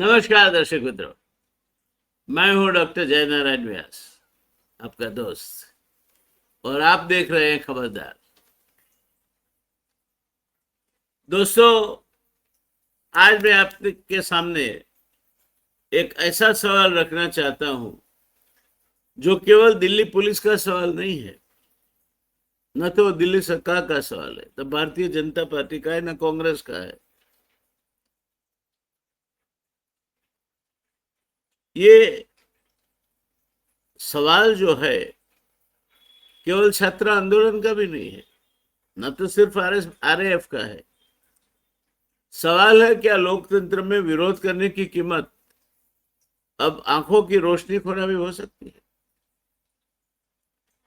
नमस्कार दर्शक मित्रों, मैं हूं डॉक्टर जयनारायण व्यास, आपका दोस्त, और आप देख रहे हैं खबरदार। दोस्तों, आज मैं आपके सामने एक ऐसा सवाल रखना चाहता हूं जो केवल दिल्ली पुलिस का सवाल नहीं है, न तो दिल्ली सरकार का सवाल है, तो भारतीय जनता पार्टी का है, न कांग्रेस का है। ये सवाल जो है केवल छात्र आंदोलन का भी नहीं है, न तो सिर्फ आरएएफ का है। सवाल है, क्या लोकतंत्र में विरोध करने की कीमत अब आंखों की रोशनी खोना भी हो सकती है?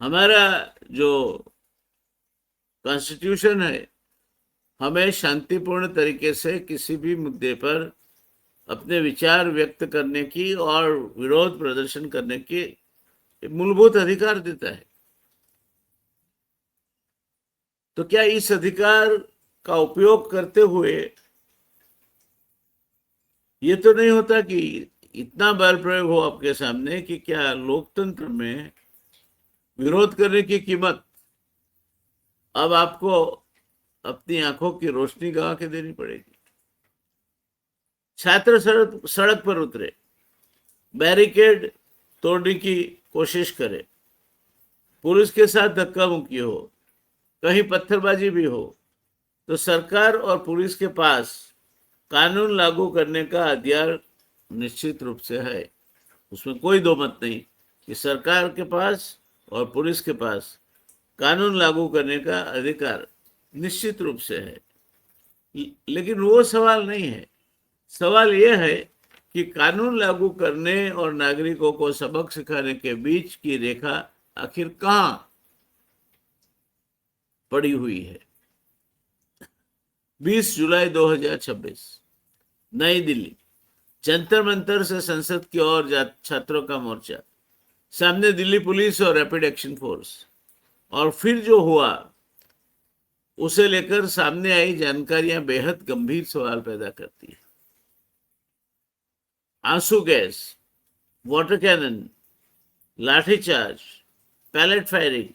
हमारा जो कॉन्स्टिट्यूशन है हमें शांतिपूर्ण तरीके से किसी भी मुद्दे पर अपने विचार व्यक्त करने की और विरोध प्रदर्शन करने की मूलभूत अधिकार देता है। तो क्या इस अधिकार का उपयोग करते हुए ये तो नहीं होता कि इतना बल प्रयोग हो आपके सामने कि क्या लोकतंत्र में विरोध करने की कीमत अब आपको अपनी आंखों की रोशनी गंवा के देनी पड़ेगी? छात्र सड़क पर उतरे, बैरिकेड तोड़ने की कोशिश करे, पुलिस के साथ धक्का मुक्की हो, कहीं पत्थरबाजी भी हो, तो सरकार और पुलिस के पास कानून लागू करने का अधिकार निश्चित रूप से है। उसमें कोई दो मत नहीं कि सरकार के पास और पुलिस के पास कानून लागू करने का अधिकार निश्चित रूप से है। लेकिन वो सवाल नहीं है। सवाल यह है कि कानून लागू करने और नागरिकों को सबक सिखाने के बीच की रेखा आखिर कहां पड़ी हुई है। 20 जुलाई 2026, नई दिल्ली, जंतर मंतर से संसद की ओर छात्रों का मोर्चा, सामने दिल्ली पुलिस और रैपिड एक्शन फोर्स, और फिर जो हुआ उसे लेकर सामने आई जानकारियां बेहद गंभीर सवाल पैदा करती है। आंसू gas, water cannon, lathicharge, pellet firing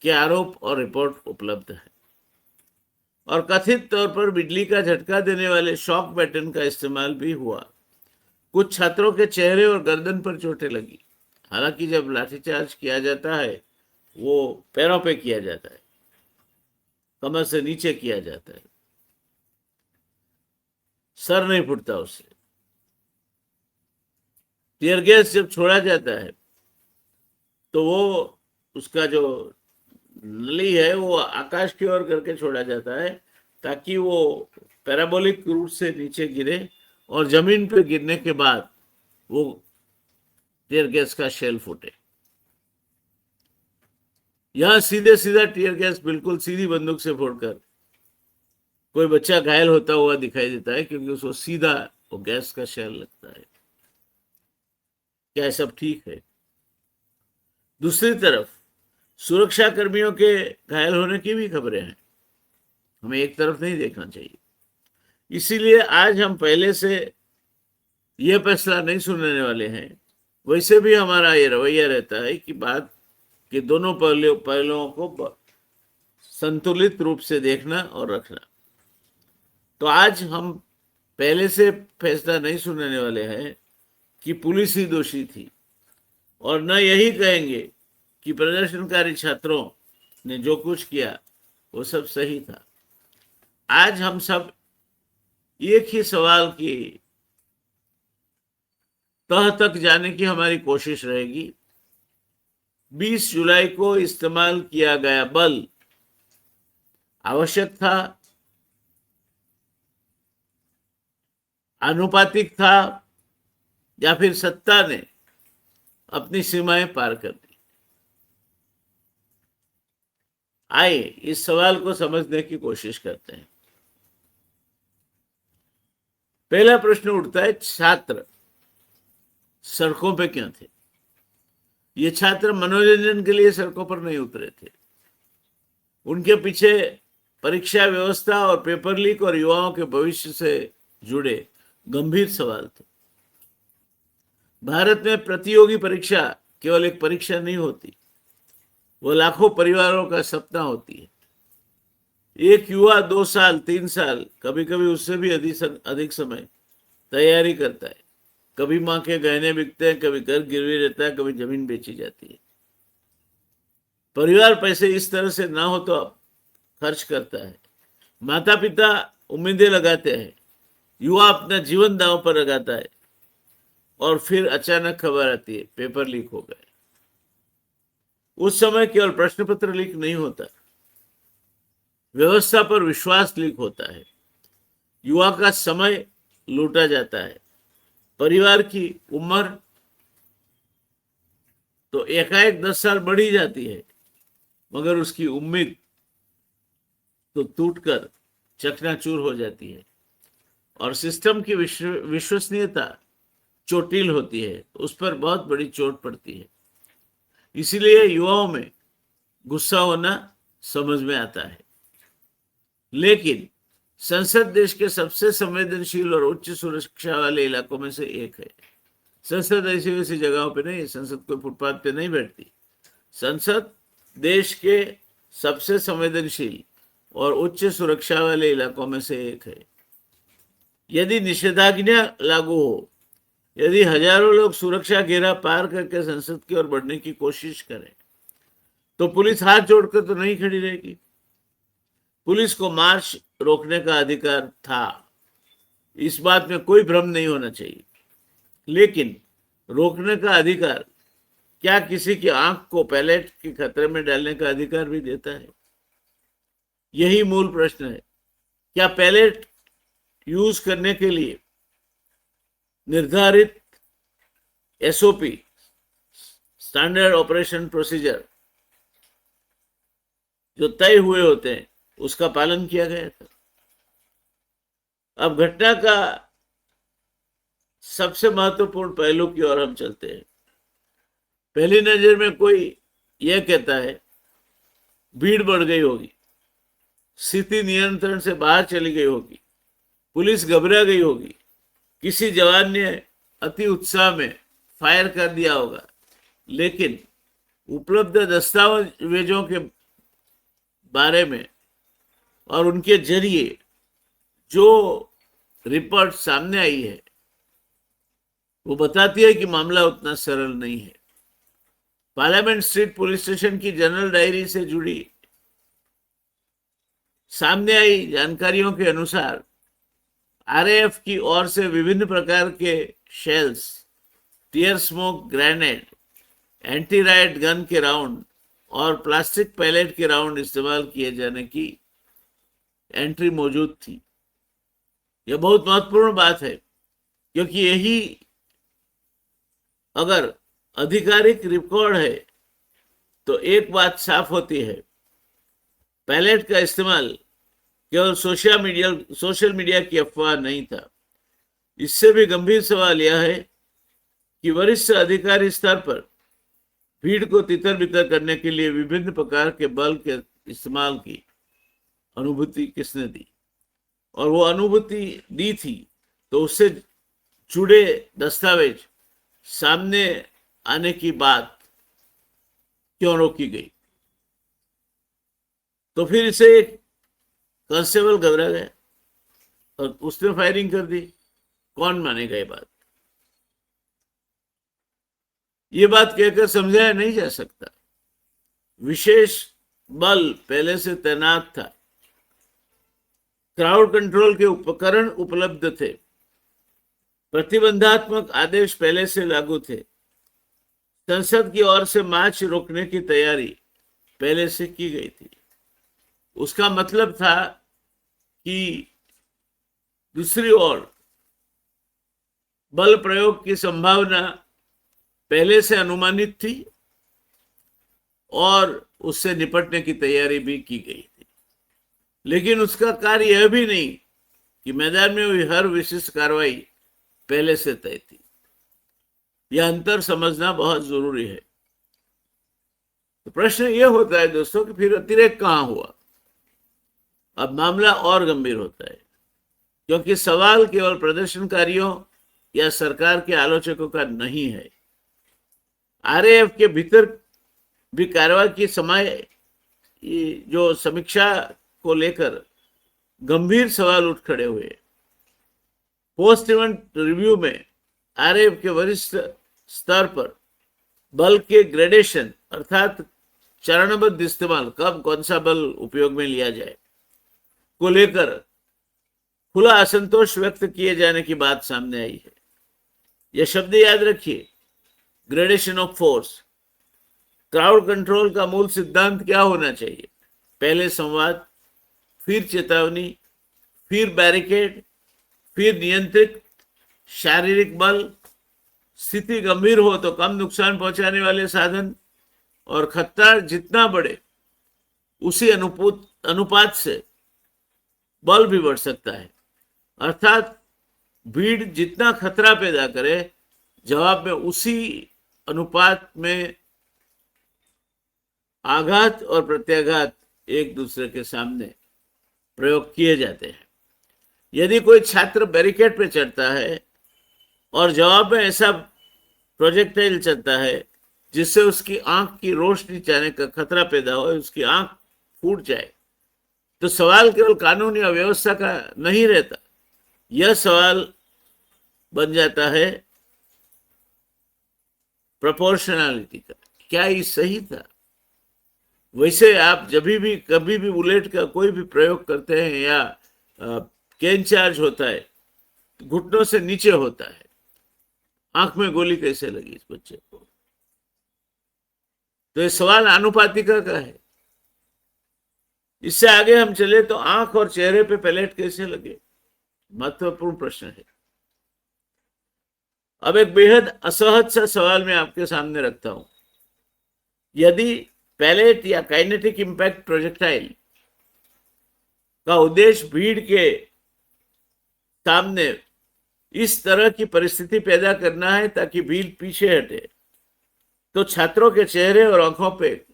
के आरोप और रिपोर्ट उपलब्ध है, और कथित तौर पर बिजली का झटका देने वाले शॉक बैटन का इस्तेमाल भी हुआ। कुछ छात्रों के चेहरे और गर्दन पर चोटें लगी। हालांकि जब लाठीचार्ज किया जाता है वो पैरों पे किया जाता है, कमर से नीचे किया जाता है, सर नहीं फुटता उससे। टीयर गैस जब छोड़ा जाता है तो वो उसका जो नली है वो आकाश की ओर करके छोड़ा जाता है ताकि वो पैराबोलिक रूप से नीचे गिरे और जमीन पर गिरने के बाद वो टीयर गैस का शेल फूटे। यहां सीधे सीधा टीयर गैस बिल्कुल सीधी बंदूक से फोड़कर कोई बच्चा घायल होता हुआ दिखाई देता है, क्योंकि उसको सीधा वो गैस का शेल लगता है। क्या सब ठीक है? दूसरी तरफ सुरक्षा कर्मियों के घायल होने की भी खबरें हैं। हमें एक तरफ नहीं देखना चाहिए। इसीलिए आज हम पहले से यह फैसला नहीं सुनने वाले हैं। वैसे भी हमारा ये रवैया रहता है कि बात के दोनों पहलुओं को संतुलित रूप से देखना और रखना। तो आज हम पहले से फैसला नहीं सुनने वाले हैं कि पुलिस ही दोषी थी, और न यही कहेंगे कि प्रदर्शनकारी छात्रों ने जो कुछ किया वो सब सही था। आज हम सब एक ही सवाल की तह तक जाने की हमारी कोशिश रहेगी। 20 जुलाई को इस्तेमाल किया गया बल आवश्यक था, आनुपातिक था, या फिर सत्ता ने अपनी सीमाएं पार कर दी? आइए इस सवाल को समझने की कोशिश करते हैं। पहला प्रश्न उठता है, छात्र सड़कों पे क्यों थे? ये छात्र मनोरंजन के लिए सड़कों पर नहीं उतरे थे। उनके पीछे परीक्षा व्यवस्था और पेपर लीक और युवाओं के भविष्य से जुड़े गंभीर सवाल थे। भारत में प्रतियोगी परीक्षा केवल एक परीक्षा नहीं होती, वो लाखों परिवारों का सपना होती है। एक युवा 2 साल 3 साल, कभी कभी उससे भी अधिक समय तैयारी करता है। कभी माँ के गहने बिकते हैं, कभी घर गिरवी रहता है, कभी जमीन बेची जाती है। परिवार पैसे इस तरह से ना हो तो खर्च करता है। माता पिता उम्मीदें लगाते हैं, युवा अपना जीवन दांव पर लगाता है, और फिर अचानक खबर आती है पेपर लीक हो गए। उस समय केवल प्रश्न पत्र लीक नहीं होता, व्यवस्था पर विश्वास लीक होता है। युवा का समय लूटा जाता है। परिवार की उम्र तो एकाएक 10 साल बढ़ी जाती है, मगर उसकी उम्मीद तो टूटकर चकनाचूर हो जाती है, और सिस्टम की विश्वसनीयता चोटिल होती है, उस पर बहुत बड़ी चोट पड़ती है। इसीलिए युवाओं में गुस्सा होना समझ में आता है। लेकिन संसद देश के सबसे संवेदनशील और उच्च सुरक्षा वाले इलाकों में से एक है। संसद ऐसी वैसी जगहों पे नहीं, संसद कोई फुटपाथ पे नहीं बैठती। संसद देश के सबसे संवेदनशील और उच्च सुरक्षा वाले इलाकों में से एक है। यदि निषेधाज्ञा लागू हो, यदि हजारों लोग सुरक्षा घेरा पार करके संसद की ओर बढ़ने की कोशिश करें, तो पुलिस हाथ जोड़कर तो नहीं खड़ी रहेगी। पुलिस को मार्च रोकने का अधिकार था, इस बात में कोई भ्रम नहीं होना चाहिए। लेकिन रोकने का अधिकार क्या किसी की आंख को पैलेट के खतरे में डालने का अधिकार भी देता है? यही मूल प्रश्न है। क्या पैलेट यूज करने के लिए निर्धारित एसओपी, स्टैंडर्ड ऑपरेशन प्रोसीजर, जो तय हुए होते हैं, उसका पालन किया गया था? अब घटना का सबसे महत्वपूर्ण पहलू की ओर हम चलते हैं। पहली नजर में कोई यह कहता है भीड़ बढ़ गई होगी, स्थिति नियंत्रण से बाहर चली गई होगी, पुलिस घबरा गई होगी, किसी जवान ने अति उत्साह में फायर कर दिया होगा। लेकिन उपलब्ध दस्तावेजों के बारे में और उनके जरिए जो रिपोर्ट सामने आई है, वो बताती है कि मामला उतना सरल नहीं है। पार्लियामेंट स्ट्रीट पुलिस स्टेशन की जनरल डायरी से जुड़ी सामने आई जानकारियों के अनुसार आरएएफ की ओर से विभिन्न प्रकार के shells, tear smoke grenade, anti riot gun के राउंड और प्लास्टिक पैलेट के राउंड इस्तेमाल किए जाने की एंट्री मौजूद थी। यह बहुत महत्वपूर्ण बात है, क्योंकि यही अगर आधिकारिक रिकॉर्ड है तो एक बात साफ होती है, पैलेट का इस्तेमाल केवल सोशल मीडिया की अफवाह नहीं था। इससे भी गंभीर सवाल यह है कि वरिष्ठ अधिकारी स्तर पर भीड़ को तितर बितर करने के लिए विभिन्न प्रकार के बल के इस्तेमाल की अनुभूति किसने दी, और वो अनुभूति दी थी तो उससे जुड़े दस्तावेज सामने आने की बात क्यों रोकी गई? तो फिर इसे एक कांस्टेबल घबरा गया और उसने फायरिंग कर दी। कौन मानेगा ये बात? ये बात कहकर समझाया नहीं जा सकता। विशेष बल पहले से तैनात था, क्राउड कंट्रोल के उपकरण उपलब्ध थे, प्रतिबंधात्मक आदेश पहले से लागू थे, संसद की ओर से मार्च रोकने की तैयारी पहले से की गई थी। उसका मतलब था कि दूसरी ओर बल प्रयोग की संभावना पहले से अनुमानित थी और उससे निपटने की तैयारी भी की गई थी। लेकिन उसका कार्य यह भी नहीं कि मैदान में हुई हर विशिष्ट कार्रवाई पहले से तय थी। यह अंतर समझना बहुत जरूरी है। तो प्रश्न यह होता है दोस्तों कि फिर अतिरेक कहां हुआ? अब मामला और गंभीर होता है, क्योंकि सवाल केवल प्रदर्शनकारियों या सरकार के आलोचकों का नहीं है। आरएएफ के भीतर भी कार्रवाई की समय जो समीक्षा को लेकर गंभीर सवाल उठ खड़े हुए। पोस्ट इवेंट रिव्यू में आरएएफ के वरिष्ठ स्तर पर बल के ग्रेडेशन अर्थात चरणबद्ध इस्तेमाल, कब कौन सा बल उपयोग में लिया जाए, को लेकर खुला असंतोष व्यक्त किए जाने की बात सामने आई है। यह शब्द याद रखिए, gradation of force. Crowd control का मूल सिद्धांत क्या होना चाहिए? पहले संवाद, फिर चेतावनी, फिर बैरिकेड, फिर नियंत्रित शारीरिक बल, स्थिति गंभीर हो तो कम नुकसान पहुंचाने वाले साधन, और खतरा जितना बढ़े उसी अनुपात से बल भी बढ़ सकता है। अर्थात भीड़ जितना खतरा पैदा करे, जवाब में उसी अनुपात में आघात और प्रत्याघात एक दूसरे के सामने प्रयोग किए जाते हैं। यदि कोई छात्र बैरिकेड पे चढ़ता है और जवाब में ऐसा प्रोजेक्टाइल चलता है जिससे उसकी आंख की रोशनी जाने का खतरा पैदा हो, उसकी आंख फूट जाए, तो सवाल केवल कानून या व्यवस्था का नहीं रहता, यह सवाल बन जाता है प्रोपोर्शनैलिटी का। क्या ये सही था? वैसे आप जब भी कभी भी बुलेट का कोई भी प्रयोग करते हैं या केन चार्ज होता है, घुटनों से नीचे होता है, आंख में गोली कैसे लगी इस बच्चे को? तो ये सवाल आनुपातिका का है। इससे आगे हम चले तो आंख और चेहरे पे पैलेट कैसे लगे, महत्वपूर्ण प्रश्न है। अब एक बेहद असहज सा सवाल मैं आपके सामने रखता हूं। यदि पैलेट या काइनेटिक इंपैक्ट प्रोजेक्टाइल का उद्देश्य भीड़ के सामने इस तरह की परिस्थिति पैदा करना है ताकि भीड़ पीछे हटे, तो छात्रों के चेहरे और आंखों पे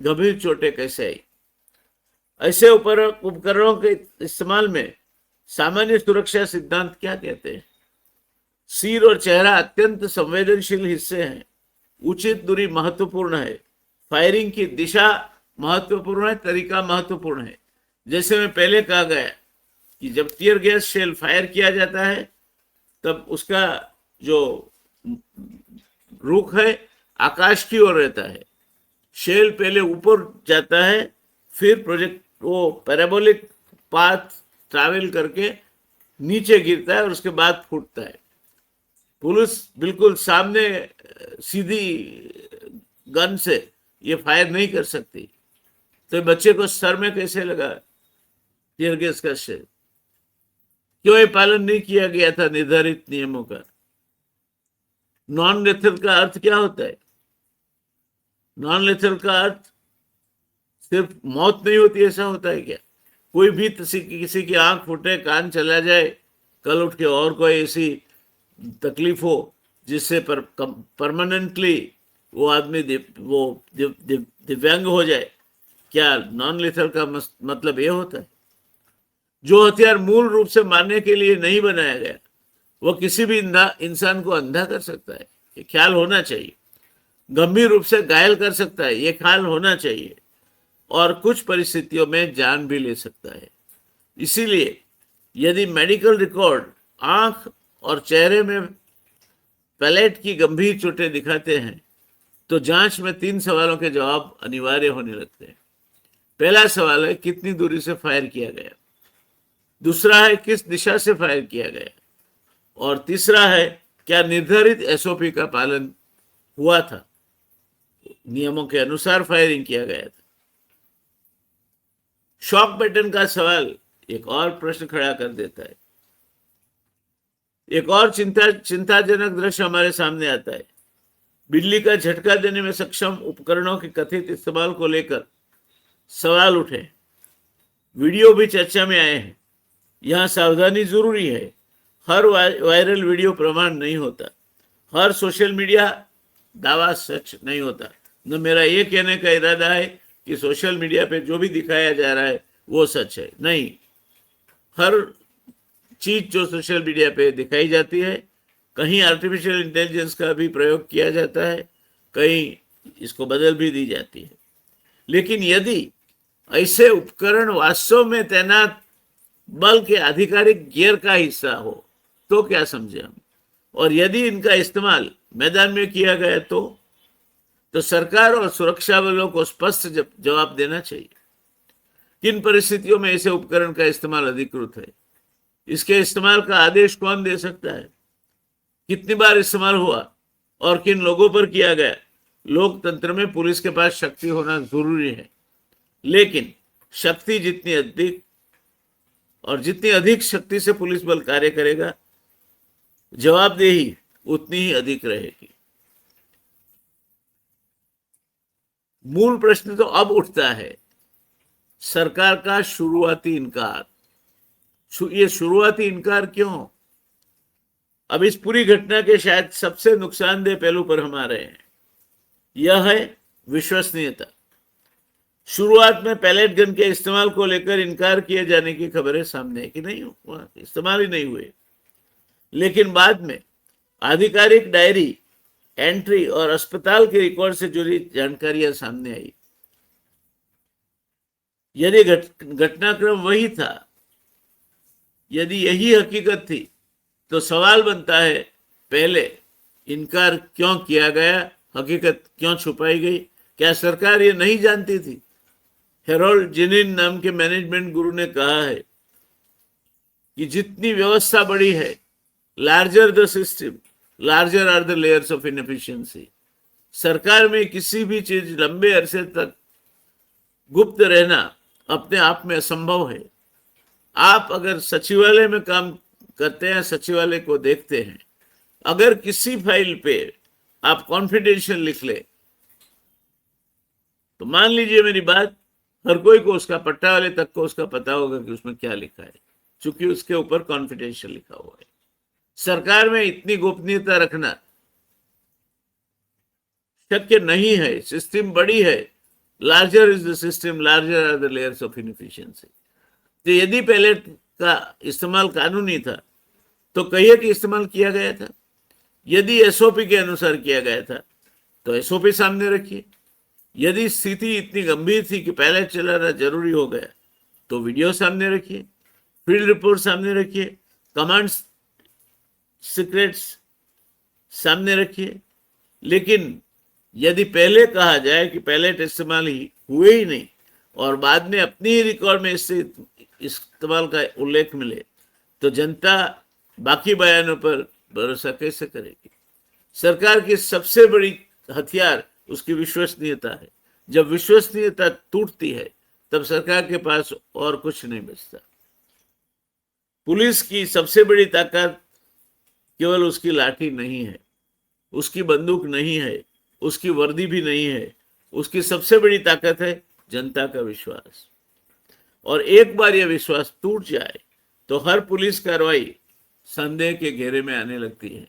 गंभीर चोटें कैसे आई? ऐसे उपकरणों के इस्तेमाल में सामान्य सुरक्षा सिद्धांत क्या कहते हैं? सिर और चेहरा अत्यंत संवेदनशील हिस्से हैं। उचित दूरी महत्वपूर्ण है, फायरिंग की दिशा महत्वपूर्ण है, तरीका महत्वपूर्ण है। जैसे मैं पहले कहा गया कि जब टीयर गैस शेल फायर किया जाता है तब उसका जो रुख है आकाश की ओर रहता है। शेल पहले ऊपर जाता है, फिर वो पैराबोलिक पाथ ट्रैवल करके नीचे गिरता है और उसके बाद फूटता है। पुलिस बिल्कुल सामने सीधी गन से ये फायर नहीं कर सकती, तो बच्चे को सर में कैसे लगा टीयर गैस का शेल? क्यों ये पालन नहीं किया गया था निर्धारित नियमों का? नॉन लेथल का अर्थ क्या होता है? नॉन लेथल का अर्थ सिर्फ मौत नहीं होती, ऐसा होता है क्या? कोई भी किसी की आंख फूटे, कान चला जाए, कल उठ के और कोई ऐसी तकलीफ हो जिससे परमानेंटली वो आदमी दिव्यांग हो जाए, क्या नॉन लेथल का मतलब ये होता है? जो हथियार मूल रूप से मारने के लिए नहीं बनाया गया, वो किसी भी इंसान को अंधा कर सकता है, ये ख्याल होना चाहिए। गंभीर रूप से घायल कर सकता है, ये ख्याल होना चाहिए, और कुछ परिस्थितियों में जान भी ले सकता है। इसीलिए यदि मेडिकल रिकॉर्ड आंख और चेहरे में पैलेट की गंभीर चोटें दिखाते हैं, तो जांच में 3 सवालों के जवाब अनिवार्य होने लगते हैं। पहला सवाल है कितनी दूरी से फायर किया गया, दूसरा है किस दिशा से फायर किया गया, और तीसरा है क्या निर्धारित एसओपी का पालन हुआ था, नियमों के अनुसार फायरिंग किया गया था। शॉक पैटर्न का सवाल एक और प्रश्न खड़ा कर देता है। एक और चिंताजनक दृश्य हमारे सामने आता है। बिजली का झटका देने में सक्षम उपकरणों के कथित इस्तेमाल को लेकर सवाल उठे, वीडियो भी चर्चा में आए हैं। यहां सावधानी जरूरी है। हर वायरल वीडियो प्रमाण नहीं होता, हर सोशल मीडिया दावा सच नहीं होता। न मेरा ये कहने का इरादा है कि सोशल मीडिया पे जो भी दिखाया जा रहा है वो सच है, नहीं। हर चीज जो सोशल मीडिया पे दिखाई जाती है कहीं आर्टिफिशियल इंटेलिजेंस का भी प्रयोग किया जाता है, कहीं इसको बदल भी दी जाती है। लेकिन यदि ऐसे उपकरण वास्तव में तैनात बल के आधिकारिक गियर का हिस्सा हो तो क्या समझे हम, और यदि इनका इस्तेमाल मैदान में किया गया तो सरकार और सुरक्षा बलों को स्पष्ट जवाब देना चाहिए। किन परिस्थितियों में ऐसे उपकरण का इस्तेमाल अधिकृत है, इसके इस्तेमाल का आदेश कौन दे सकता है, कितनी बार इस्तेमाल हुआ और किन लोगों पर किया गया। लोकतंत्र में पुलिस के पास शक्ति होना जरूरी है, लेकिन शक्ति जितनी अधिक शक्ति से पुलिस बल कार्य करेगा, जवाबदेही उतनी ही अधिक रहेगी। मूल प्रश्न तो अब उठता है, सरकार का शुरुआती इनकार। ये शुरुआती इनकार क्यों? अब इस पूरी घटना के शायद सबसे नुकसानदेह पहलू पर हम आ रहे हैं, यह है विश्वसनीयता। शुरुआत में पैलेट गन के इस्तेमाल को लेकर इनकार किए जाने की खबरें सामने है कि नहीं हुआ, इस्तेमाल ही नहीं हुए। लेकिन बाद में आधिकारिक डायरी एंट्री और अस्पताल के रिकॉर्ड से जुड़ी जानकारियां सामने आई। यदि घटनाक्रम वही था, यदि यही हकीकत थी, तो सवाल बनता है, पहले इनकार क्यों किया गया, हकीकत क्यों छुपाई गई? क्या सरकार ये नहीं जानती थी? हेरोल्ड जिनिन नाम के मैनेजमेंट गुरु ने कहा है कि जितनी व्यवस्था बड़ी है, larger the system, larger are the layers of inefficiency. सरकार में किसी भी चीज लंबे अरसे तक गुप्त रहना अपने आप में असंभव है। आप अगर सचिवालय में काम करते हैं, सचिवालय को देखते हैं, अगर किसी फाइल पे आप कॉन्फिडेंशियल लिख ले तो मान लीजिए मेरी बात, हर कोई को, उसका पट्टा वाले तक को उसका पता होगा कि उसमें क्या लिखा है, क्योंकि उसके ऊपर कॉन्फिडेंशियल लिखा हुआ है। सरकार में इतनी गोपनीयता रखना शक्य नहीं है। सिस्टम बड़ी है, larger is the system, larger are the layers of inefficiency. तो यदि पैलेट का इस्तेमाल कानूनी था तो कहिए कि इस्तेमाल किया गया था। यदि एसओपी के अनुसार किया गया था तो एसओपी सामने रखिए। यदि स्थिति इतनी गंभीर थी कि पैलेट चलाना जरूरी हो गया तो वीडियो सामने रखिए, फील्ड रिपोर्ट सामने रखिए, कमांड सीक्रेट्स सामने रखिए। लेकिन यदि पहले कहा जाए कि पैलेट इस्तेमाल ही हुए ही नहीं और बाद में अपनी ही रिकॉर्ड में इससे इस्तेमाल का उल्लेख मिले, तो जनता बाकी बयानों पर भरोसा कैसे करेगी? सरकार की सबसे बड़ी हथियार उसकी विश्वसनीयता है। जब विश्वसनीयता टूटती है तब सरकार के पास और कुछ नहीं बचता। पुलिस की सबसे बड़ी ताकत केवल उसकी लाठी नहीं है, उसकी बंदूक नहीं है, उसकी वर्दी भी नहीं है। उसकी सबसे बड़ी ताकत है जनता का विश्वास। और एक बार यह विश्वास टूट जाए तो हर पुलिस कार्रवाई संदेह के घेरे में आने लगती है।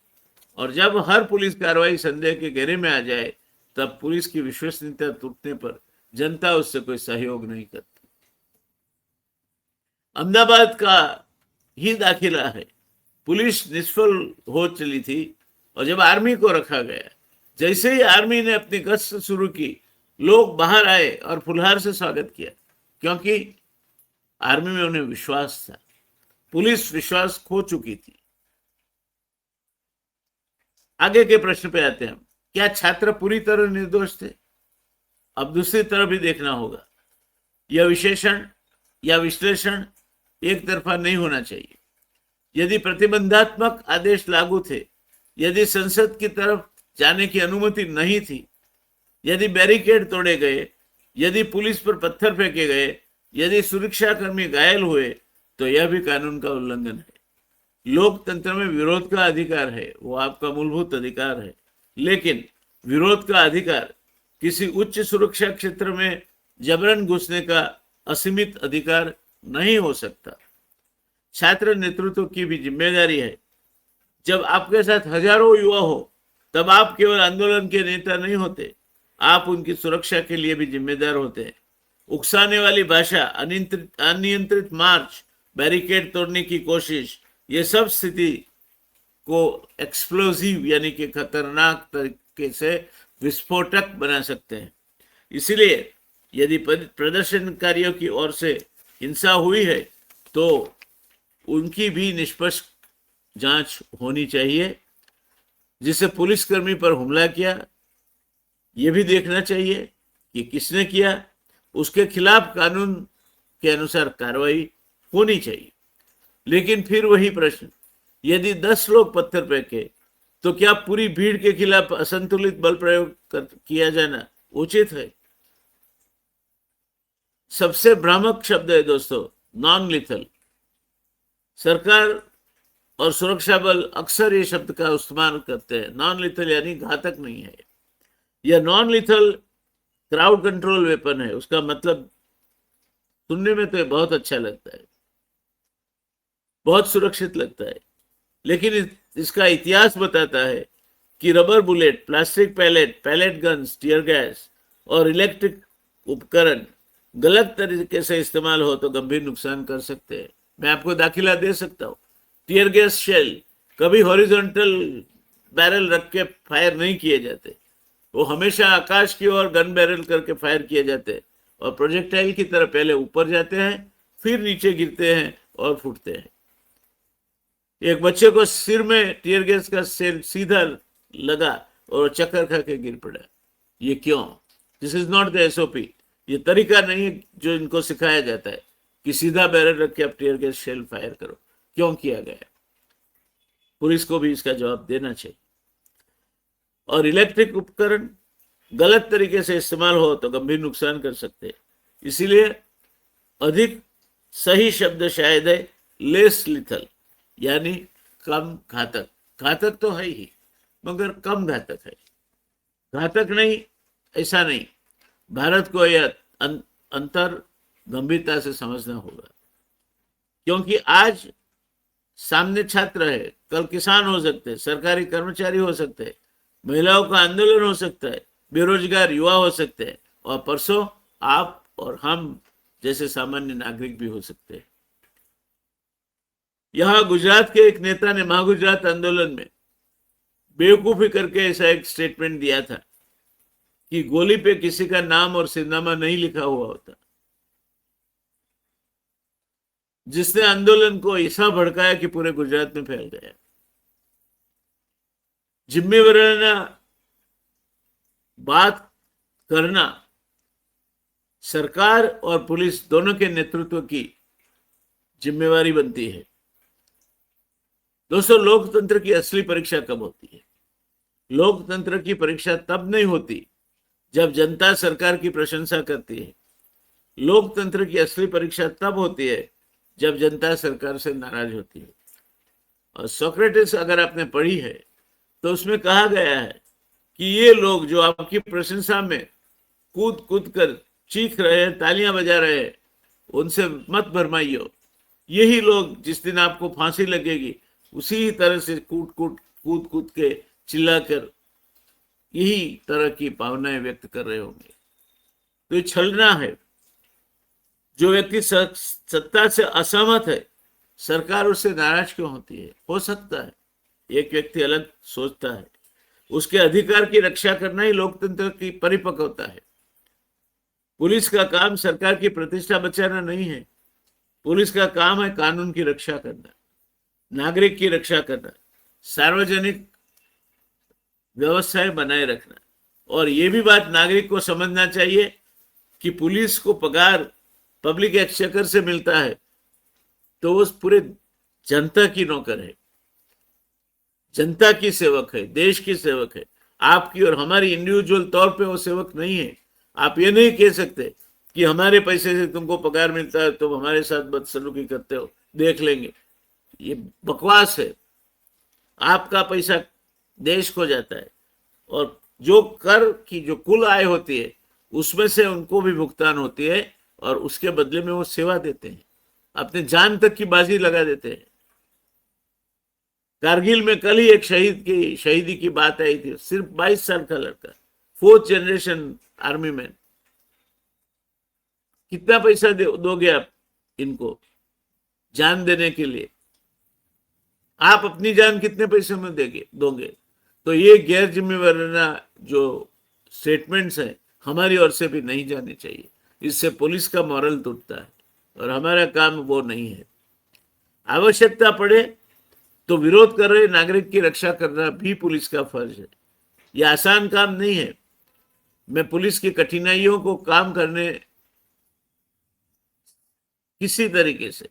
और जब हर पुलिस कार्रवाई संदेह के घेरे में आ जाए तब पुलिस की विश्वसनीयता टूटने पर जनता उससे कोई सहयोग नहीं करती। अहमदाबाद का ही दाखिला है। पुलिस निष्फल हो चली थी और जब आर्मी को रखा गया, जैसे ही आर्मी ने अपनी गश्त शुरू की, लोग बाहर आए और फुलहार से स्वागत किया, क्योंकि आर्मी में उन्हें विश्वास था। पुलिस विश्वास खो चुकी थी। आगे के प्रश्न पे आते हैं हम। क्या छात्र पूरी तरह निर्दोष थे? अब दूसरी तरफ भी देखना होगा। यह विशेषण या विश्लेषण एक तरफा नहीं होना चाहिए। यदि प्रतिबंधात्मक आदेश लागू थे, यदि संसद की तरफ जाने की अनुमति नहीं थी, यदि बैरिकेड तोड़े गए, यदि पुलिस पर पत्थर फेंके गए, यदि सुरक्षाकर्मी घायल हुए, तो यह भी कानून का उल्लंघन है। लोकतंत्र में विरोध का अधिकार है, वो आपका मूलभूत अधिकार है। लेकिन विरोध का अधिकार किसी उच्च सुरक्षा क्षेत्र में जबरन घुसने का असीमित अधिकार नहीं हो सकता। छात्र नेतृत्व की भी जिम्मेदारी है। जब आपके साथ हजारों युवा हो तब आप केवल आंदोलन के नेता नहीं होते, आप उनकी सुरक्षा के लिए भी जिम्मेदार होते हैं। उकसाने वाली भाषा, अनियंत्रित मार्च, बैरिकेड तोड़ने की कोशिश, ये सब स्थिति को एक्सप्लोजिव यानी कि खतरनाक तरीके से विस्फोटक बना सकते हैं। इसलिए यदि प्रदर्शनकारियों की ओर से हिंसा हुई है तो उनकी भी निष्पक्ष जांच होनी चाहिए। जिसे पुलिसकर्मी पर हमला किया ये भी देखना चाहिए कि किसने किया, उसके खिलाफ कानून के अनुसार कार्रवाई होनी चाहिए। लेकिन फिर वही प्रश्न, यदि 10 लोग पत्थर फेंके तो क्या पूरी भीड़ के खिलाफ असंतुलित बल प्रयोग किया जाना उचित है? सबसे भ्रामक शब्द है दोस्तों नॉन लिथल। सरकार और सुरक्षा बल अक्सर ये शब्द का इस्तेमाल करते हैं। नॉन लिथल यानी घातक नहीं है। यह non lethal crowd control weapon है। उसका मतलब सुनने में तो बहुत अच्छा लगता है, बहुत सुरक्षित लगता है, लेकिन इसका इतिहास बताता है कि rubber bullet, plastic pellet, pellet guns, tear gas और इलेक्ट्रिक उपकरण गलत तरीके से इस्तेमाल हो तो गंभीर नुकसान कर सकते हैं। मैं आपको दाखिला दे सकता हूं। टीयर गैस शेल कभी हॉरिजॉन्टल बैरल रख के फायर नहीं किए जाते, वो हमेशा आकाश की ओर गन बैरल करके फायर किए जाते हैं और प्रोजेक्टाइल की तरह पहले ऊपर जाते हैं, फिर नीचे गिरते हैं और फूटते हैं। एक बच्चे को सिर में टीयर गैस का सेल सीधा लगा और चक्कर खा के गिर पड़ा। ये क्यों? This is not the SOP. ये तरीका नहीं है जो इनको सिखाया जाता है कि सीधा बैरल रख के आप टीयर गैस शेल फायर करो। क्यों किया गया? पुलिस को भी इसका जवाब देना चाहिए। और इलेक्ट्रिक उपकरण गलत तरीके से इस्तेमाल हो तो गंभीर नुकसान कर सकते हैं। इसीलिए अधिक सही शब्द शायद है लेस लिथल, यानी कम घातक। घातक तो है ही मगर कम घातक है। घातक नहीं ऐसा नहीं। भारत को यह अंतर गंभीरता से समझना होगा, क्योंकि आज सामने छात्र है, कल किसान हो सकते हैं, सरकारी कर्मचारी हो सकते हैं, महिलाओं का आंदोलन हो सकता है, बेरोजगार युवा हो सकते हैं और परसों आप और हम जैसे सामान्य नागरिक भी हो सकते हैं। यहां गुजरात के एक नेता ने महागुजरात आंदोलन में बेवकूफी करके ऐसा एक स्टेटमेंट दिया था कि गोली पे किसी का नाम और सिरनामा नहीं लिखा हुआ होता, जिसने आंदोलन को ऐसा भड़काया कि पूरे गुजरात में फैल गया। जिम्मेवाराना बात करना सरकार और पुलिस दोनों के नेतृत्व की जिम्मेवारी बनती है। दोस्तों, लोकतंत्र की असली परीक्षा कब होती है? लोकतंत्र की परीक्षा तब नहीं होती जब जनता सरकार की प्रशंसा करती है। लोकतंत्र की असली परीक्षा तब होती है जब जनता सरकार से नाराज होती है। और सोक्रेटिस अगर आपने पढ़ी है तो उसमें कहा गया है कि ये लोग जो आपकी प्रशंसा में कूद कूद कर चीख रहे हैं, तालियां बजा रहे हैं, उनसे मत भरमाइयो। यही लोग जिस दिन आपको फांसी लगेगी उसी तरह से कूद कूद के चिल्लाकर यही तरह की भावनाएं व्यक्त कर रहे होंगे। तो ये छलना है। जो व्यक्ति सत्ता से असहमत है, सरकार उससे नाराज क्यों होती है? हो सकता है एक व्यक्ति अलग सोचता है। उसके अधिकार की रक्षा करना ही लोकतंत्र की परिपक्वता है। पुलिस का काम सरकार की प्रतिष्ठा बचाना नहीं है। पुलिस का काम है कानून की रक्षा करना, नागरिक की रक्षा करना, सार्वजनिक व्यवस्थाएं बनाए रखना। और ये भी बात नागरिक को समझना चाहिए कि पुलिस को पगार पब्लिक एक्सचेकर से मिलता है तो वो पूरे जनता की नौकर है, जनता की सेवक है, देश की सेवक है। आपकी और हमारी इंडिविजुअल तौर पे वो सेवक नहीं है। आप ये नहीं कह सकते कि हमारे पैसे से तुमको पगार मिलता है, तुम हमारे साथ बदसलूकी करते हो, देख लेंगे। ये बकवास है। आपका पैसा देश को जाता है और जो कर की जो कुल आय होती है उसमें से उनको भी भुगतान होती है और उसके बदले में वो सेवा देते हैं, अपने जान तक की बाजी लगा देते हैं। कारगिल में कल ही एक शहीदी की बात आई थी। सिर्फ 22 साल का लड़का, 4th जनरेशन आर्मी मैन। कितना पैसा दोगे आप इनको जान देने के लिए? आप अपनी जान कितने पैसे में दोगे? तो ये गैर जिम्मेवाराना जो स्टेटमेंट्स है हमारी ओर से भी नहीं जाने चाहिए। इससे पुलिस का मॉरल टूटता है और हमारा काम वो नहीं है। आवश्यकता पड़े तो विरोध कर रहे नागरिक की रक्षा करना भी पुलिस का फर्ज है। यह आसान काम नहीं है। मैं पुलिस की कठिनाइयों को काम करने किसी तरीके से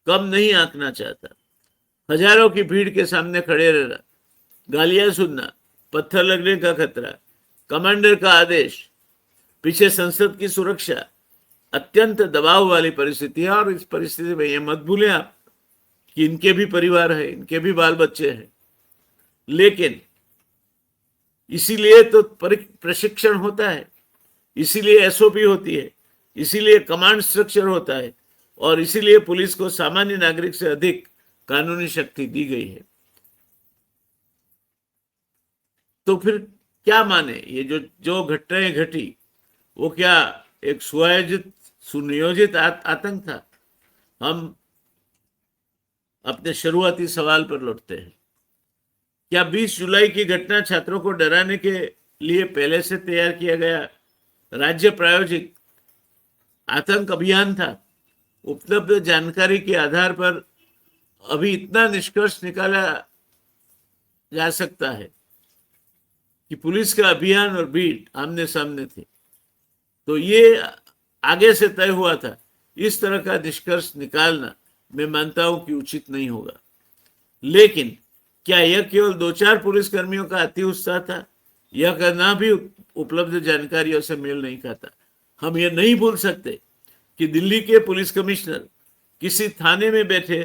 कम नहीं आंकना चाहता। हजारों की भीड़ के सामने खड़े रहना, गालियां सुनना, पत्थर लगने का खतरा, कमांडर का आदेश, पीछे संसद की सुरक्षा, अत्यंत दबाव वाली परिस्थिति है। और इस परिस्थिति में ये मत भूलें आप कि इनके भी परिवार है, इनके भी बाल बच्चे हैं। लेकिन इसीलिए तो प्रशिक्षण होता है, इसीलिए एसओपी होती है, इसीलिए कमांड स्ट्रक्चर होता है और इसीलिए पुलिस को सामान्य नागरिक से अधिक कानूनी शक्ति दी गई है। तो फिर क्या माने? ये जो जो घटनाएं घटी वो क्या एक सुआयोजित सुनियोजित आतंक था? हम अपने शुरुआती सवाल पर लौटते हैं। क्या 20 जुलाई की घटना छात्रों को डराने के लिए पहले से तैयार किया गया राज्य प्रायोजित आतंक अभियान था? उपलब्ध जानकारी के आधार पर अभी इतना निष्कर्ष निकाला जा सकता है कि पुलिस का अभियान और भीड़ आमने सामने थे, तो ये आगे से तय हुआ था। इस तरह का निष्कर्ष निकालना मैं मानता हूं कि उचित नहीं होगा। लेकिन क्या यह केवल 2-4 पुलिसकर्मियों का अति उत्साह था? यह करना भी उपलब्ध जानकारियों से मेल नहीं खाता। हम यह नहीं भूल सकते कि दिल्ली के पुलिस कमिश्नर किसी थाने में बैठे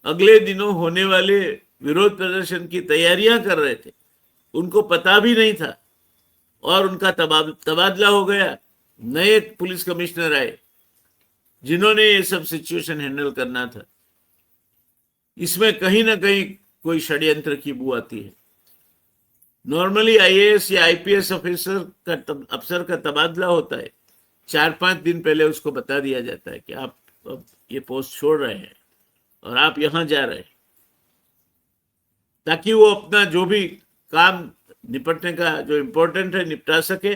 अगले दिनों होने वाले विरोध प्रदर्शन की तैयारियां कर रहे थे। उनको पता भी नहीं था और उनका तबादला हो गया। नए पुलिस कमिश्नर आए जिन्होंने ये सब सिचुएशन हैंडल करना था। इसमें कहीं ना कहीं कोई षड्यंत्र की बू आती है। नॉर्मली आईएएस या आईपीएस अफसर का तबादला होता है, 4-5 दिन पहले उसको बता दिया जाता है कि आप अब ये पोस्ट छोड़ रहे हैं और आप यहां जा रहे हैं, ताकि वो अपना जो भी काम निपटने का जो इम्पोर्टेंट है निपटा सके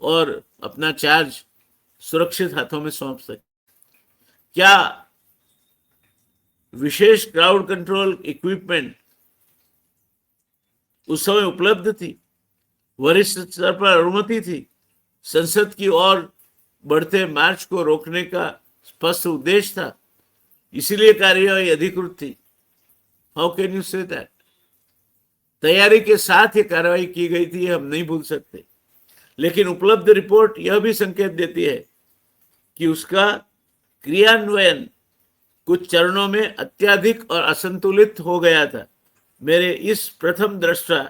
और अपना चार्ज सुरक्षित हाथों में सौंप सके। क्या विशेष क्राउड कंट्रोल इक्विपमेंट उस समय उपलब्ध थी? वरिष्ठ स्तर पर अनुमति थी? संसद की ओर बढ़ते मार्च को रोकने का स्पष्ट उद्देश्य था, इसीलिए कार्यवाही अधिकृत थी। How can you say that? तैयारी के साथ ये कार्रवाई की गई थी, हम नहीं भूल सकते। लेकिन उपलब्ध रिपोर्ट यह भी संकेत देती है कि उसका क्रियान्वयन कुछ चरणों में अत्यधिक और असंतुलित हो गया था। मेरे इस प्रथम दृष्टा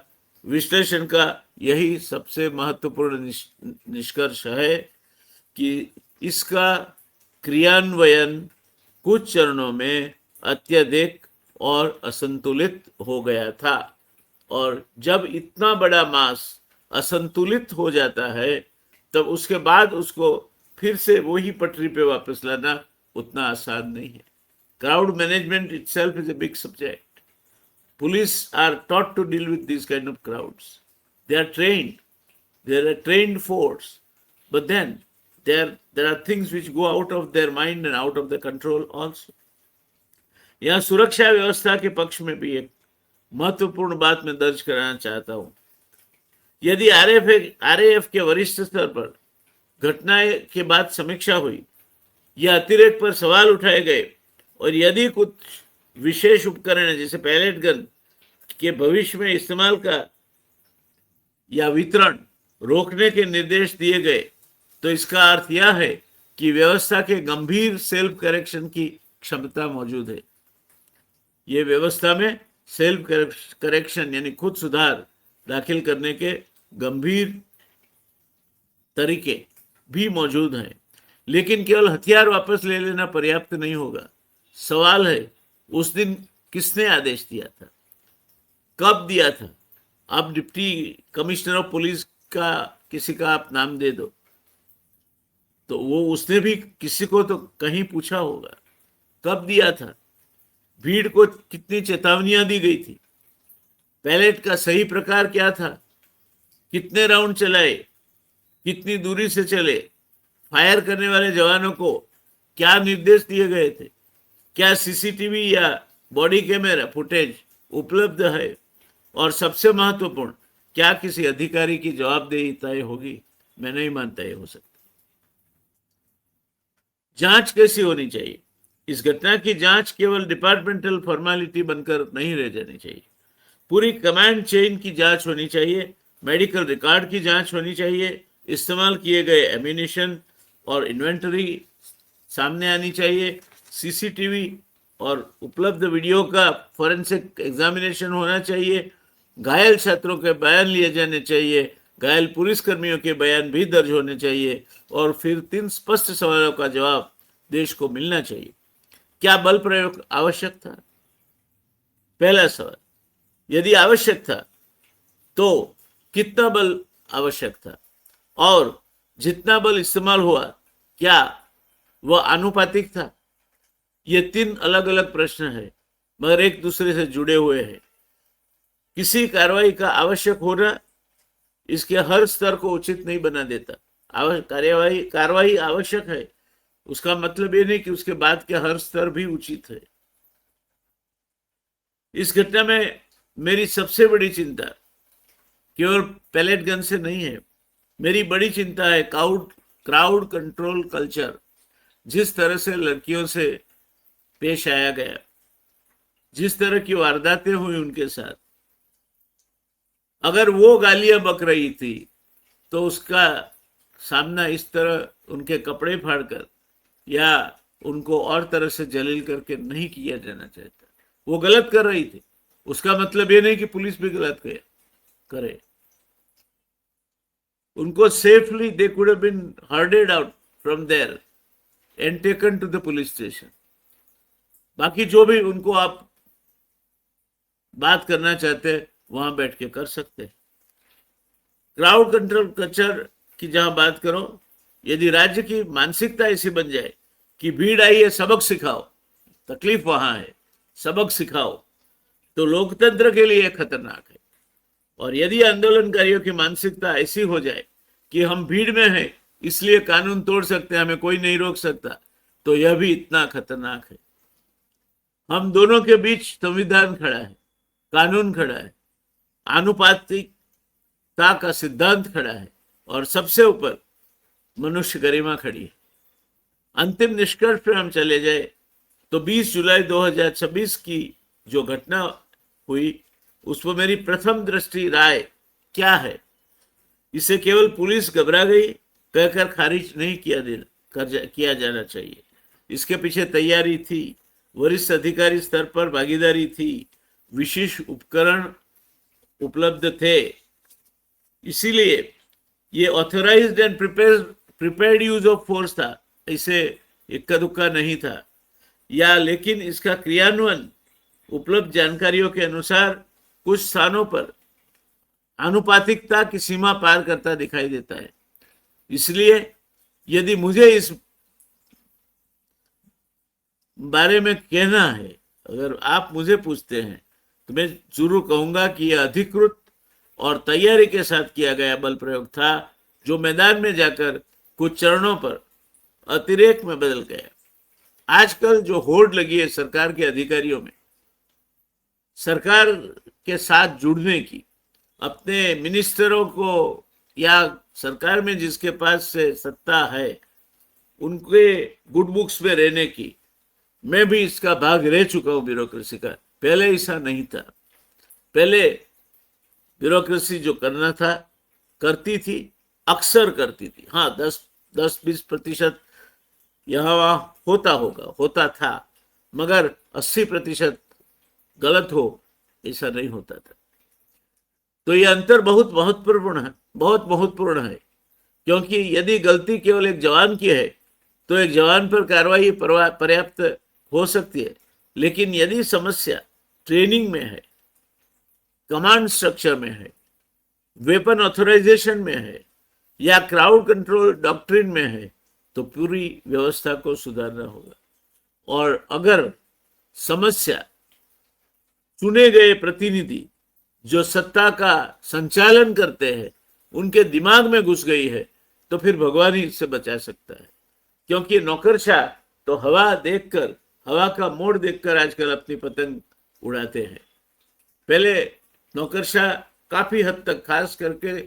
विश्लेषण का यही सबसे महत्वपूर्ण निष्कर्ष है कि इसका क्रियान्वयन कुछ चरणों में अत्यधिक और असंतुलित हो गया था। और जब इतना बड़ा मास असंतुलित हो जाता है तब उसके बाद उसको फिर से वही पटरी पे वापस लाना उतना आसान नहीं है। Crowd management itself is a big subject. Police are taught to deal with these kind of crowds. They are trained. They are a trained force. But then there are things which go out of their mind and out of the control also. यहाँ सुरक्षा व्यवस्था के पक्ष में भी एक महत्वपूर्ण बात मैं दर्ज कराना चाहता हूं। यदि आरएएफ के वरिष्ठ स्तर पर घटना के बाद समीक्षा हुई या अतिरेक पर सवाल उठाए गए और यदि कुछ विशेष उपकरण जैसे पैलेट गन के भविष्य में इस्तेमाल का या वितरण रोकने के निर्देश दिए गए, तो इसका अर्थ यह है कि व्यवस्था के गंभीर सेल्फ करेक्शन की क्षमता मौजूद है। ये व्यवस्था में सेल्फ करेक्शन यानी खुद सुधार दाखिल करने के गंभीर तरीके भी मौजूद हैं। लेकिन केवल हथियार वापस ले लेना पर्याप्त नहीं होगा। सवाल है उस दिन किसने आदेश दिया था, कब दिया था? आप डिप्टी कमिश्नर ऑफ पुलिस का किसी का आप नाम दे दो तो वो उसने भी किसी को तो कहीं पूछा होगा कब दिया था। भीड़ को कितनी चेतावनियां दी गई थी, पैलेट का सही प्रकार क्या था, कितने राउंड चलाए, कितनी दूरी से चले, फायर करने वाले जवानों को क्या निर्देश दिए गए थे, क्या सीसीटीवी या बॉडी कैमरा फुटेज उपलब्ध है, और सबसे महत्वपूर्ण, क्या किसी अधिकारी की जवाबदेही तय होगी? मैं नहीं मानता ये हो सकता। जांच कैसी होनी चाहिए? इस घटना की जांच केवल डिपार्टमेंटल फॉर्मेलिटी बनकर नहीं रह जानी चाहिए, पूरी कमांड चेन की जांच होनी चाहिए, मेडिकल रिकॉर्ड की जांच होनी चाहिए, इस्तेमाल किए गए एम्यूनिशन और इन्वेंटरी सामने आनी चाहिए, सीसीटीवी और उपलब्ध वीडियो का फॉरेंसिक एग्जामिनेशन होना चाहिए, घायल छात्रों के बयान लिए जाने चाहिए, घायल पुलिसकर्मियों के बयान भी दर्ज होने चाहिए, और फिर 3 स्पष्ट सवालों का जवाब देश को मिलना चाहिए। क्या बल प्रयोग आवश्यक था? पहला सवाल, यदि आवश्यक था तो कितना बल आवश्यक था, और जितना बल इस्तेमाल हुआ क्या वह आनुपातिक था? ये 3 अलग अलग प्रश्न है, मगर एक दूसरे से जुड़े हुए हैं। किसी कार्रवाई का आवश्यक होना इसके हर स्तर को उचित नहीं बना देता। कार्रवाई आवश्यक है, उसका मतलब ये नहीं कि उसके बाद के हर स्तर भी उचित है। इस घटना में मेरी सबसे बड़ी चिंता केवल पैलेट गन से नहीं है, मेरी बड़ी चिंता है क्राउड कंट्रोल कल्चर। जिस तरह से लड़कियों से पेश आया गया, जिस तरह की वारदातें हुई उनके साथ, अगर वो गालियां बक रही थी तो उसका सामना इस तरह उनके कपड़े फाड़कर या उनको और तरह से जलील करके नहीं किया जाना चाहता। वो गलत कर रही थी, उसका मतलब ये नहीं कि पुलिस भी गलत करे। उनको safely they could have been herded out from there and taken to the police station. बाकी जो भी उनको आप बात करना चाहते हैं वहां बैठ के कर सकते हैं। क्राउड कंट्रोल कल्चर की जहां बात करो, यदि राज्य की मानसिकता ऐसी बन जाए कि भीड़ आई है सबक सिखाओ, तकलीफ वहां है, सबक सिखाओ, तो लोकतंत्र के लिए खतरनाक है। और यदि आंदोलनकारियों की मानसिकता ऐसी हो जाए कि हम भीड़ में हैं इसलिए कानून तोड़ सकते हैं, हमें कोई नहीं रोक सकता, तो यह भी इतना खतरनाक है। हम दोनों के बीच संविधान खड़ा है, कानून खड़ा है, आनुपातिकता का सिद्धांत खड़ा है, और सबसे ऊपर मनुष्य गरिमा खड़ी है। अंतिम निष्कर्ष पे हम चले जाए तो 20 जुलाई 2026 की जो घटना हुई उस पर मेरी प्रथम दृष्टि राय क्या है? इसे केवल पुलिस घबरा गई कहकर खारिज नहीं किया जाना चाहिए। इसके पीछे तैयारी थी, वरिष्ठ अधिकारी स्तर पर भागीदारी थी, विशेष उपकरण उपलब्ध थे, इसीलिए ये authorised and prepared use of force था, इसे इक्का दुक्का नहीं था। लेकिन इसका क्रियान्वयन उपलब्ध जानकारियों के अनुसार कुछ स्थानों पर आनुपातिकता की सीमा पार करता दिखाई देता है। इसलिए यदि मुझे इस बारे में कहना है, अगर आप मुझे पूछते हैं, तो मैं जरूर कहूंगा कि यह अधिकृत और तैयारी के साथ किया गया बल प्रयोग था, जो मैदान में जाकर कुछ चरणों पर अतिरेक में बदल गया। आजकल जो होड़ लगी है सरकार के अधिकारियों में, सरकार के साथ जुड़ने की, अपने मिनिस्टरों को या सरकार में जिसके पास से सत्ता है उनके गुड बुक्स में रहने की, मैं भी इसका भाग रह चुका हूं ब्यूरोक्रेसी का। पहले ऐसा नहीं था। पहले ब्यूरोक्रेसी जो करना था करती थी, अक्सर करती थी। हाँ, 10-20% यहाँ वहां होता था, मगर 80% गलत हो ऐसा नहीं होता था। तो ये अंतर बहुत महत्वपूर्ण है, क्योंकि यदि गलती केवल एक जवान की है तो एक जवान पर कार्रवाई पर्याप्त हो सकती है, लेकिन यदि समस्या ट्रेनिंग में है, कमांड स्ट्रक्चर में है, वेपन ऑथराइजेशन में है, या क्राउड कंट्रोल डॉक्ट्रिन में है, तो पूरी व्यवस्था को सुधारना होगा। और अगर समस्या चुने गए प्रतिनिधि जो सत्ता का संचालन करते हैं उनके दिमाग में घुस गई है, तो फिर भगवान ही इससे बचा सकता है। क्योंकि नौकरशाह तो हवा देखकर, हवा का मोड़ देखकर आजकल अपनी पतंग उड़ाते हैं। पहले नौकरशाह काफी हद तक, खास करके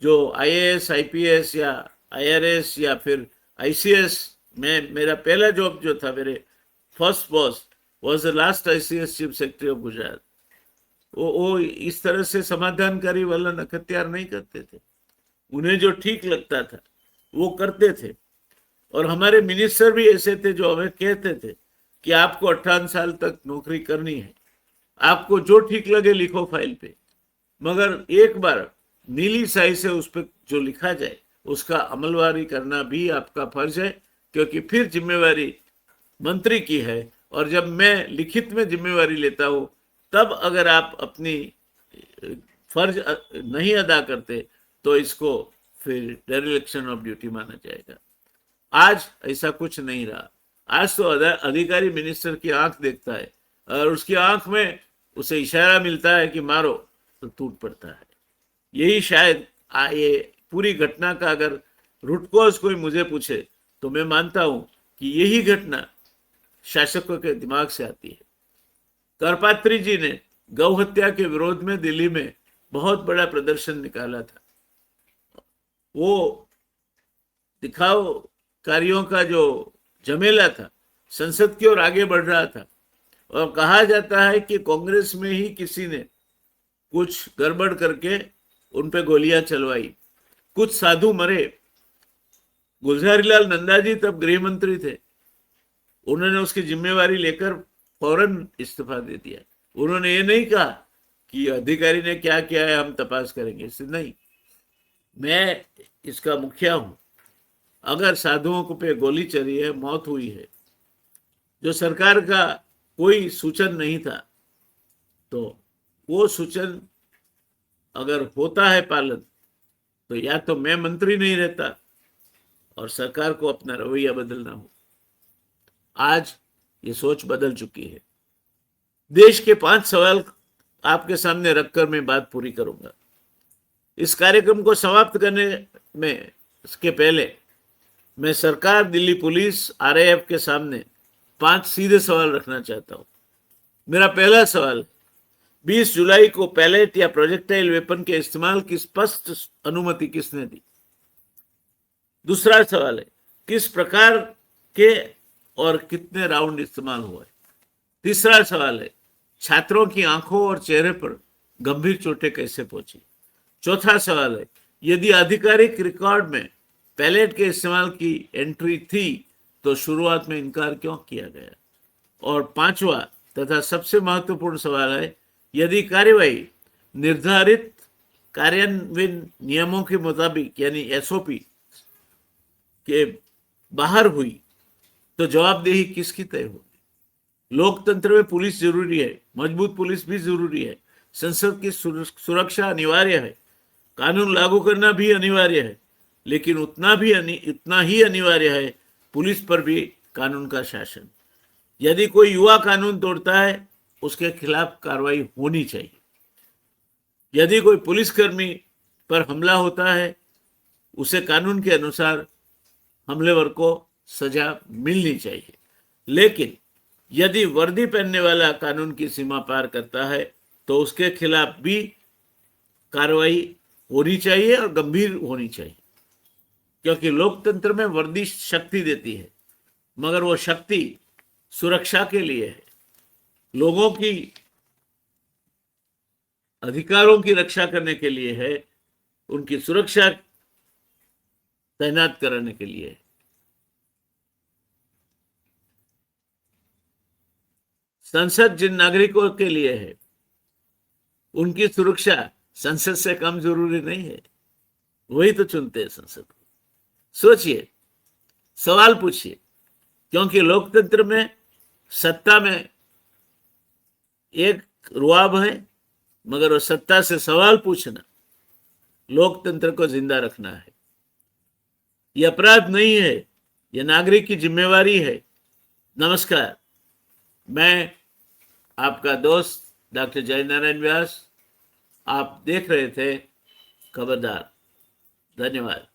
जो आईएएस, आईपीएस या आईआरएस या फिर आईसीएस में, मेरा पहला जॉब जो था, मेरे first boss was the last ICS chief secretary of Gujarat, वो इस तरह से समाधानकारी वाला नखत्यार नहीं करते थे। उन्हें जो ठीक लगता था वो करते थे। और हमारे मिनिस्टर भी ऐसे थे जो हमें कहते थे कि आपको 58 साल तक नौकरी करनी है, आपको जो ठीक लगे लिखो फाइल पे, मगर एक बार नीली स्याही से उस पर जो लिखा जाए उसका अमलवारी करना भी आपका फर्ज है, क्योंकि फिर जिम्मेवारी मंत्री की है। और जब मैं लिखित में जिम्मेवारी लेता हूं, तब अगर आप अपनी फर्ज नहीं अदा करते तो इसको फिर डेरिलेक्शन ऑफ ड्यूटी माना जाएगा। आज ऐसा कुछ नहीं रहा। आज तो अधिकारी मिनिस्टर की आंख देखता है और उसकी आंख में उसे इशारा मिलता है कि मारो, तो टूट पड़ता है। यही शायद ये पूरी घटना का अगर रूट कॉज कोई मुझे पूछे तो मैं मानता हूं कि यही घटना शासकों के दिमाग से आती है। करपात्री जी ने गौ हत्या के विरोध में दिल्ली में बहुत बड़ा प्रदर्शन निकाला था। वो दिखाओ कार्यों का जो झमेला था संसद की ओर आगे बढ़ रहा था, और कहा जाता है कि कांग्रेस में ही किसी ने कुछ गड़बड़ करके उन पे गोलियां चलवाई, कुछ साधु मरे। गुलजारीलाल नंदा जी तब गृह मंत्री थे, उन्होंने उसकी जिम्मेवारी लेकर फौरन इस्तीफा दे दिया। उन्होंने ये नहीं कहा कि अधिकारी ने क्या किया है हम तपास करेंगे, इससे नहीं, मैं इसका मुखिया हूं। अगर साधुओं को पे गोली चली है, मौत हुई है, जो सरकार का कोई सूचन नहीं था, तो वो सूचन अगर होता है पालन, तो या तो मैं मंत्री नहीं रहता और सरकार को अपना रवैया बदलना हो। आज ये सोच बदल चुकी है। देश के 5 सवाल आपके सामने रखकर मैं बात पूरी करूंगा। इस कार्यक्रम को समाप्त करने में इसके पहले मैं सरकार, दिल्ली पुलिस, आरएएफ के सामने 5 सीधे सवाल रखना चाहता हूं। मेरा पहला सवाल, 20 जुलाई को पैलेट या प्रोजेक्टाइल वेपन के इस्तेमाल की स्पष्ट अनुमति किसने दी? दूसरा सवाल है, किस प्रकार के और कितने राउंड इस्तेमाल हुए? तीसरा सवाल है, छात्रों की आंखों और चेहरे पर गंभीर चोटें कैसे पहुंची? चौथा सवाल है, यदि आधिकारिक रिकॉर्ड में पैलेट के इस्तेमाल की एंट्री थी तो शुरुआत में इनकार क्यों किया गया? और पांचवा तथा सबसे महत्वपूर्ण सवाल है, यदि कार्यवाही निर्धारित कार्यान्वयन नियमों के मुताबिक यानी एसओपी के बाहर हुई तो जवाबदेही किसकी तय होगी? लोकतंत्र में पुलिस जरूरी है, मजबूत पुलिस भी जरूरी है, संसद की सुरक्षा अनिवार्य है, कानून लागू करना भी अनिवार्य है, लेकिन इतना ही अनिवार्य है पुलिस पर भी कानून का शासन। यदि कोई युवा कानून तोड़ता है उसके खिलाफ कार्रवाई होनी चाहिए। यदि कोई पुलिसकर्मी पर हमला होता है उसे कानून के अनुसार हमलेवर को सजा मिलनी चाहिए। लेकिन यदि वर्दी पहनने वाला कानून की सीमा पार करता है तो उसके खिलाफ भी कार्रवाई होनी चाहिए और गंभीर होनी चाहिए, क्योंकि लोकतंत्र में वर्दी शक्ति देती है, मगर वो शक्ति सुरक्षा के लिए है, लोगों की अधिकारों की रक्षा करने के लिए है, उनकी सुरक्षा तैनात करने के लिए है। संसद जिन नागरिकों के लिए है उनकी सुरक्षा संसद से कम जरूरी नहीं है, वही तो चुनते हैं संसद को। सोचिए, सवाल पूछिए, क्योंकि लोकतंत्र में सत्ता में एक रुआब है, मगर वो सत्ता से सवाल पूछना लोकतंत्र को जिंदा रखना है। यह अपराध नहीं है, यह नागरिक की जिम्मेवारी है। नमस्कार, मैं आपका दोस्त डॉक्टर जयनारायण व्यास। आप देख रहे थे खबरदार। धन्यवाद।